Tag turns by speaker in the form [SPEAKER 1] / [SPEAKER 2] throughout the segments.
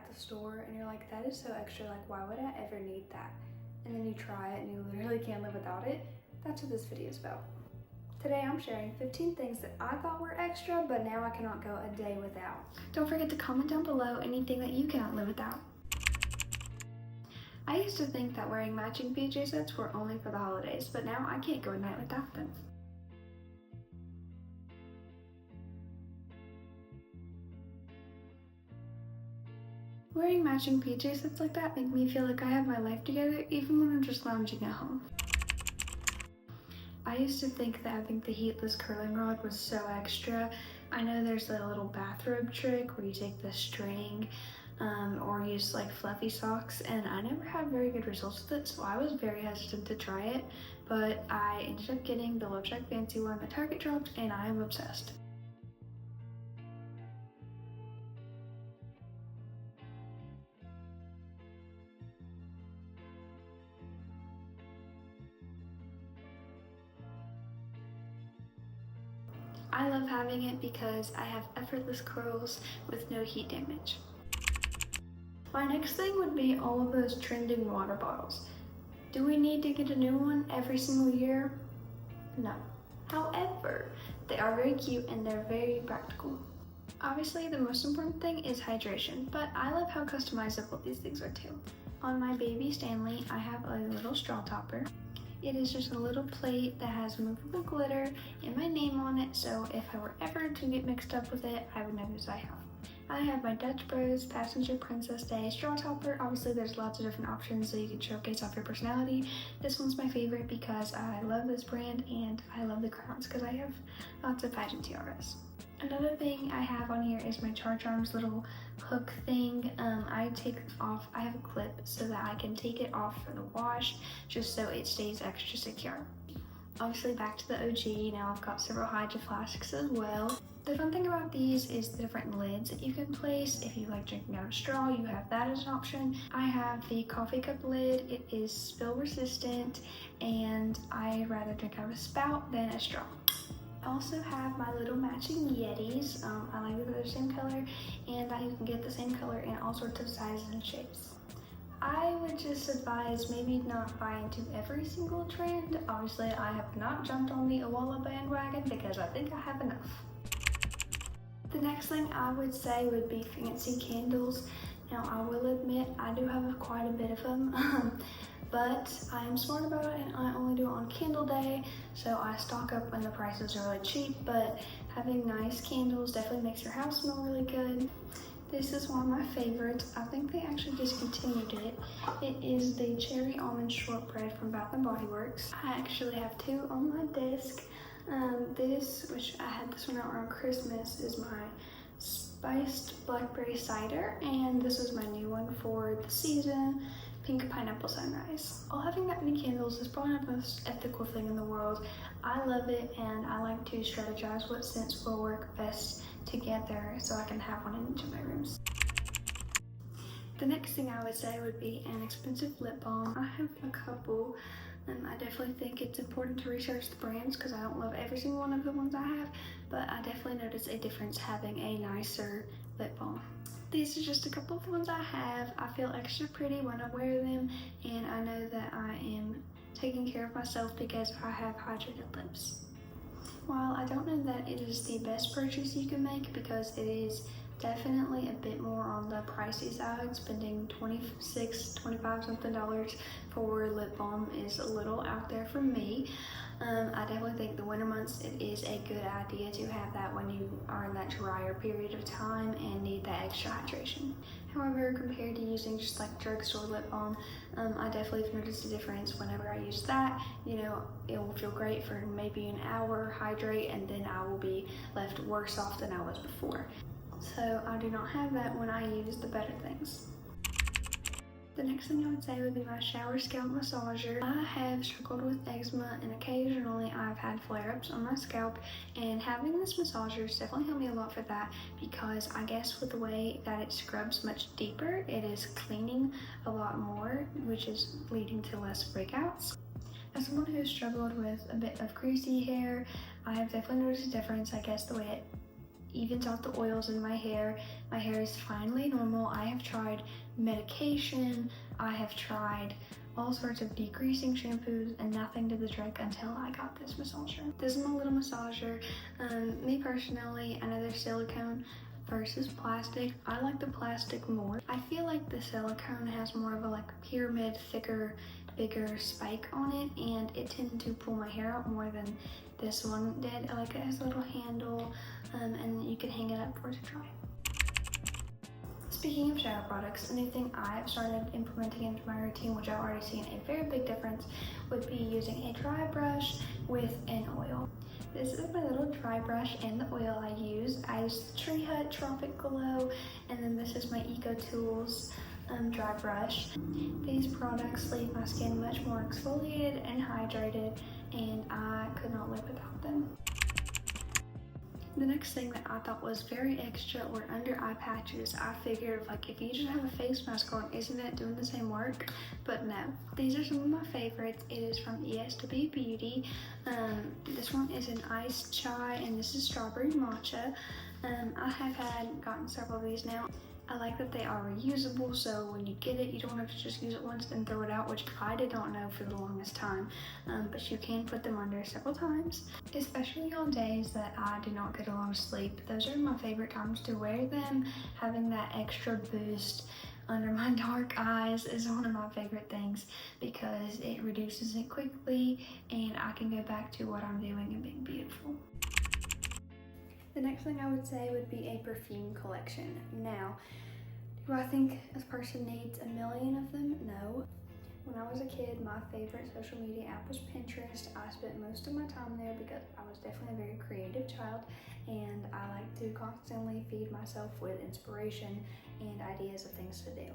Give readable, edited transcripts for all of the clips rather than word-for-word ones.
[SPEAKER 1] at the store and you're like, that is so extra, like why would I ever need that? And then you try it and you literally can't live without it. That's what this video is about. Today I'm sharing 15 things that I thought were extra, but now I cannot go a day without. Don't forget to comment down below anything that you cannot live without. I used to think that wearing matching PJ sets were only for the holidays, but now I can't go a night without them. Wearing matching PJ sets like that make me feel like I have my life together even when I'm just lounging at home. I used to think that having the heatless curling rod was so extra. I know there's a little bathrobe trick where you take the string or use like fluffy socks, and I never had very good results with it, so I was very hesitant to try it, but I ended up getting the LoveShack Fancy one that Target dropped, and I am obsessed. I love having it because I have effortless curls with no heat damage. My next thing would be all of those trending water bottles. Do we need to get a new one every single year? No. However, they are very cute and they're very practical. Obviously, the most important thing is hydration, but I love how customizable these things are too. On my baby Stanley, I have a little straw topper. It is just a little plate that has movable glitter and my name on it, so if I were ever to get mixed up with it, I would know whose I have. I have my Dutch Bros Passenger Princess Day straw topper. Obviously there's lots of different options so you can showcase off your personality. This one's my favorite because I love this brand and I love the crowns because I have lots of pageant tiaras. Another thing I have on here is my Char Charms little hook thing. I have a clip so that I can take it off for the wash just so it stays extra secure. Obviously back to the OG, now I've got several Hydro Flasks as well. The fun thing about these is the different lids that you can place. If you like drinking out of straw, you have that as an option. I have the coffee cup lid. It is spill resistant and I'd rather drink out of a spout than a straw. I also have my little matching Yetis. I like that they're the same color and that you can get the same color in all sorts of sizes and shapes. I would just advise maybe not buy into every single trend. Obviously, I have not jumped on the Owala bandwagon because I think I have enough. The next thing I would say would be fancy candles. Now, I will admit I do have quite a bit of them, but I am smart about it and I only do it on candle day, so I stock up when the prices are really cheap, but having nice candles definitely makes your house smell really good. This is one of my favorites. I think they actually discontinued it. It is the Cherry Almond Shortbread from Bath & Body Works. I actually have two on my desk. This, which I had this one out around Christmas, is my spiced blackberry cider, and this is my new one for the season, pink pineapple sunrise. While having that many candles is probably not the most ethical thing in the world, I love it and I like to strategize what scents will work best together so I can have one in each of my rooms. The next thing I would say would be an expensive lip balm. I have a couple. I definitely think it's important to research the brands because I don't love every single one of the ones I have, but I definitely notice a difference having a nicer lip balm. These are just a couple of the ones I have. I feel extra pretty when I wear them, and I know that I am taking care of myself because I have hydrated lips. While I don't know that it is the best purchase you can make because it is definitely a bit more on the pricey side, spending $25 something for lip balm is a little out there for me. I definitely think the winter months it is a good idea to have that when you are in that drier period of time and need that extra hydration. However, compared to using just like drugstore lip balm, I definitely have noticed a difference whenever I use that. You know, it will feel great for maybe an hour, hydrate, and then I will be left worse off than I was before. So I do not have that when I use the better things. The next thing I would say would be my shower scalp massager. I have struggled with eczema and occasionally I've had flare-ups on my scalp, and having this massager has definitely helped me a lot for that because I guess with the way that it scrubs much deeper, it is cleaning a lot more, which is leading to less breakouts. As someone who has struggled with a bit of greasy hair, I have definitely noticed a difference. I guess the way it evens out the oils in my hair. My hair is finally normal. I have tried medication, I have tried all sorts of degreasing shampoos, and nothing did the trick until I got this massager. This is my little massager. Me personally, I know there's silicone versus plastic. I like the plastic more. I feel like the silicone has more of a like pyramid, thicker, bigger spike on it, and it tended to pull my hair out more than this one did. I like it has a little handle, and you can hang it up for it to dry. Speaking of shower products, a new thing I've started implementing into my routine, which I've already seen a very big difference, would be using a dry brush with an oil. This is my little dry brush and the oil I use. I use the Tree Hut Tropic Glow, and then this is my Eco Tools dry brush. These products leave my skin much more exfoliated and hydrated, and I could not live without them. The next thing that I thought was very extra were under eye patches. I figured like if you just have a face mask on, isn't it doing the same work? But no. These are some of my favorites. It is from ESW Beauty. This one is an iced chai, and this is strawberry matcha. I have gotten several of these now. I like that they are reusable, so when you get it, you don't have to just use it once and throw it out, which I did not know for the longest time. But you can put them under several times, especially on days that I do not get a lot of sleep. Those are my favorite times to wear them. Having that extra boost under my dark eyes is one of my favorite things because it reduces it quickly and I can go back to what I'm doing and being beautiful. The next thing I would say would be a perfume collection. Now, do I think a person needs a million of them? No. When I was a kid, my favorite social media app was Pinterest. I spent most of my time there because I was definitely a very creative child, and I like to constantly feed myself with inspiration and ideas of things to do.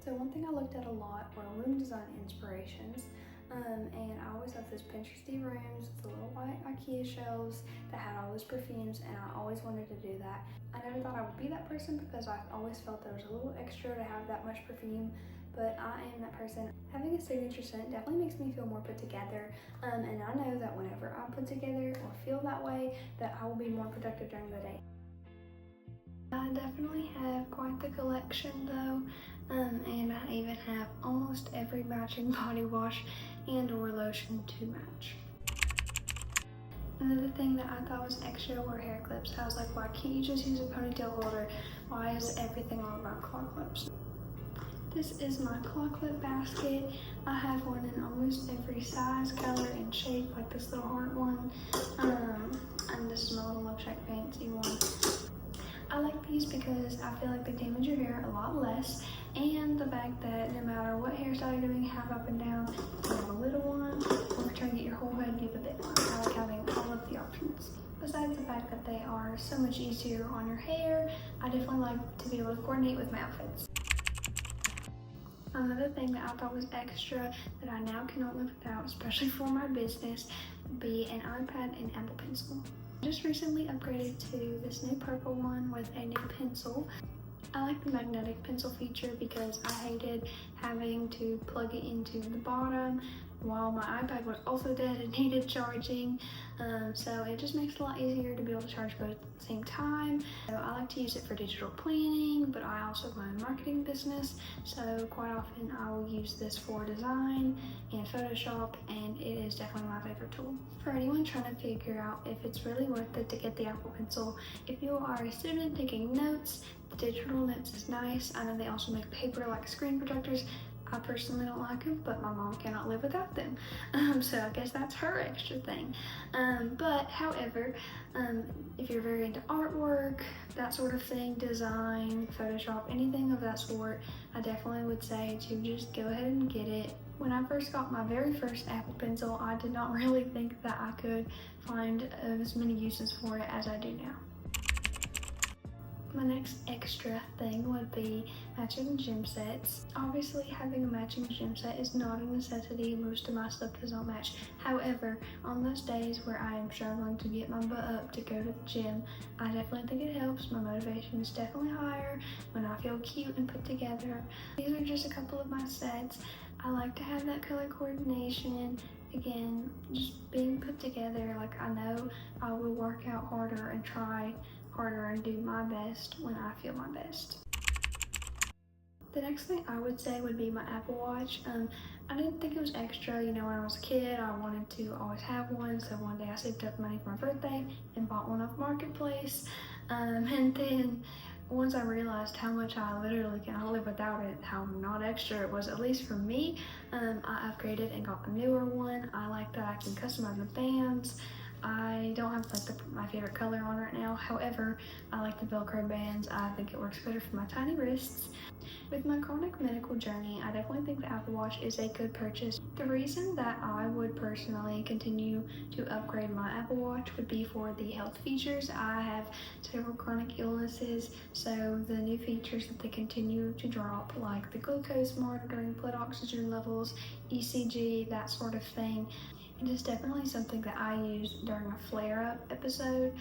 [SPEAKER 1] So one thing I looked at a lot were room design inspirations. And I always loved those Pinteresty rooms with the little white IKEA shelves that had all those perfumes, and I always wanted to do that. I never thought I would be that person because I always felt there was a little extra to have that much perfume, but I am that person. Having a signature scent definitely makes me feel more put together, and I know that whenever I'm put together or feel that way, that I will be more productive during the day. I definitely have quite the collection though, and I even have almost every matching body wash and or lotion to match. Another thing that I thought was extra were hair clips. I was like, why can't you just use a ponytail holder? Why is everything all about claw clips? This is my claw clip basket. I have one in almost every size, color, and shape, like this little heart one, and this is my little Love Shack fancy one. I like these because I feel like they damage your hair a lot less, and the fact that no matter what hairstyle you're doing, have up and down, you have a little one, or try to get your whole head, you have a big one. I like having all of the options. Besides the fact that they are so much easier on your hair, I definitely like to be able to coordinate with my outfits. Another thing that I thought was extra that I now cannot live without, especially for my business, would be an iPad and Apple Pencil. I just recently upgraded to this new purple one with a new pencil. I like the magnetic pencil feature because I hated having to plug it into the bottom while my iPad was also dead and needed charging. So it just makes it a lot easier to be able to charge both at the same time. So I like to use it for digital planning, but I also run a marketing business. So quite often I will use this for design and Photoshop, and it is definitely my favorite tool. For anyone trying to figure out if it's really worth it to get the Apple Pencil, if you are a student taking notes, the digital notes is nice. I know they also make paper like screen protectors. I personally don't like them, but my mom cannot live without them. So I guess that's her extra thing. But however, if you're very into artwork, that sort of thing, design, Photoshop, anything of that sort, I definitely would say to just go ahead and get it. When I first got my very first Apple Pencil, I did not really think that I could find as many uses for it as I do now. My next extra thing would be matching gym sets. Obviously, having a matching gym set is not a necessity. Most of my stuff does not match. However, on those days where I am struggling to get my butt up to go to the gym, I definitely think it helps. My motivation is definitely higher when I feel cute and put together. These are just a couple of my sets. I like to have that color coordination. Again, just being put together. Like, I know I will work out harder and try harder and do my best when I feel my best. The next thing I would say would be my Apple Watch. I didn't think it was extra, when I was a kid. I wanted to always have one, so one day I saved up money for my birthday and bought one off Marketplace. And then once I realized how much I literally cannot live without it, how not extra it was, at least for me, I upgraded and got a newer one. I like that I can customize the bands. I don't have my favorite color on right now. However, I like the Velcro bands. I think it works better for my tiny wrists. With my chronic medical journey, I definitely think the Apple Watch is a good purchase. The reason that I would personally continue to upgrade my Apple Watch would be for the health features. I have several chronic illnesses, so the new features that they continue to drop, like the glucose monitoring, blood oxygen levels, ECG, that sort of thing, it is definitely something that I use during a flare-up episode,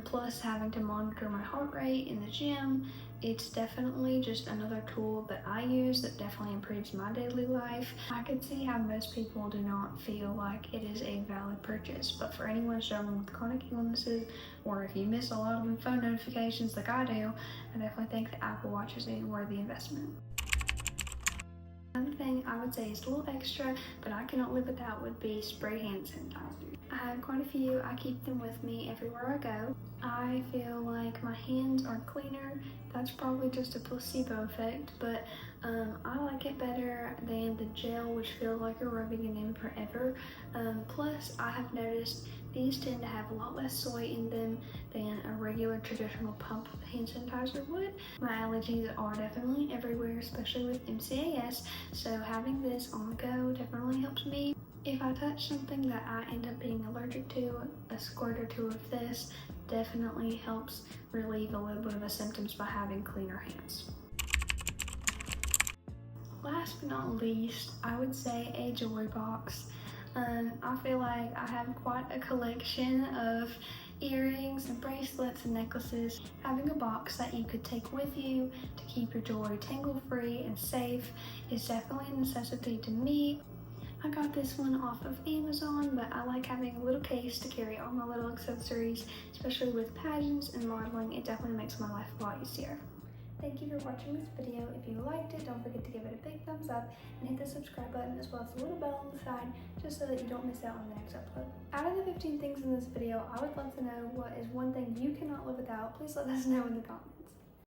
[SPEAKER 1] plus having to monitor my heart rate in the gym. It's definitely just another tool that I use that definitely improves my daily life. I can see how most people do not feel like it is a valid purchase, but for anyone struggling with chronic illnesses, or if you miss a lot of phone notifications like I do, I definitely think the Apple Watch is a worthy investment. Another thing I would say is a little extra, but I cannot live without, would be spray hand sanitizer. I have quite a few. I keep them with me everywhere I go. I feel like my hands are cleaner. That's probably just a placebo effect, but I like it better than the gel, which feels like you're rubbing it in forever. Plus, I have noticed these tend to have a lot less soy in them than a regular traditional pump hand sanitizer would. My allergies are definitely everywhere, especially with MCAS, so having this on the go definitely helps me. If I touch something that I end up being allergic to, a squirt or two of this definitely helps relieve a little bit of the symptoms by having cleaner hands. Last but not least, I would say a jewelry box. I feel like I have quite a collection of earrings and bracelets and necklaces. Having a box that you could take with you to keep your jewelry tangle-free and safe is definitely a necessity to me. I got this one off of Amazon, but I like having a little case to carry all my little accessories, especially with pageants and modeling. It definitely makes my life a lot easier. Thank you for watching this video. If you liked it, don't forget to give it a big thumbs up and hit the subscribe button as well as the little bell on the side, just so that you don't miss out on the next upload. Out of the 15 things in this video, I would love to know what is one thing you cannot live without. Please let us know in the comments.